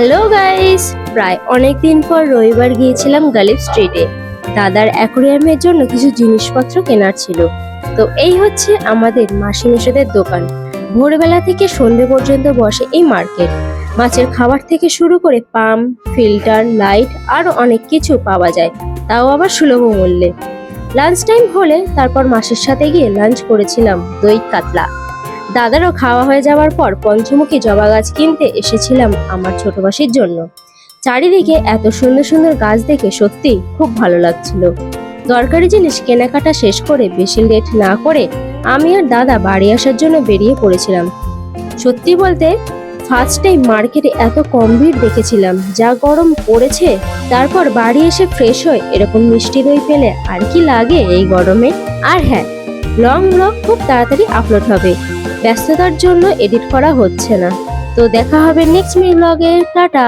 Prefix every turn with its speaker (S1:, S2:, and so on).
S1: Hello guys, প্রায় অনেক দিন পর রবিবার গিয়েছিলাম গালিব স্ট্রিটে। দাদার অ্যাকোরিয়ামের জন্য কিছু জিনিসপত্র কেনার ছিল। তো এই হচ্ছে আমাদের মাসি মেশোদের দোকান। ভোরবেলা থেকে সন্ধে পর্যন্ত বসে এই মার্কেট। মাছের খাবার থেকে শুরু করে পাম্প, ফিল্টার, লাইট আরো অনেক কিছু পাওয়া যায়, তাও আবার সুলভ মূল্যে। লাঞ্চ টাইম হলে তারপর মাসির সাথে গিয়ে লাঞ্চ করেছিলাম দই কাতলা। দাদারও খাওয়া হয়ে যাওয়ার পর পঞ্চমুখী জবা গাছ কিনতে এসেছিলাম আমার ছোট মাসির জন্য। চারিদিকে এত সুন্দর সুন্দর গাছ দেখে সত্যি খুব ভালো লাগছিল। দরকারি জিনিস কেনাকাটা শেষ করে বেশি লেট না করে আমি আর দাদা বাড়ি আসার জন্য বেরিয়ে পড়েছিলাম। সত্যি বলতে ফার্স্ট টাইম মার্কেটে এত কম ভিড় দেখেছিলাম, যা গরম পড়েছে। তারপর বাড়ি এসে ফ্রেশ হয়ে এরকম মিষ্টি দই পেলে আর কি লাগে এই গরমে। আর হ্যাঁ, লং ব্লগ খুব তাড়াতাড়ি আপলোড হবে, ব্যস্ততার জন্য এডিট করা হচ্ছে না। তো দেখা হবে নেক্সট ব্লগে। টাটা।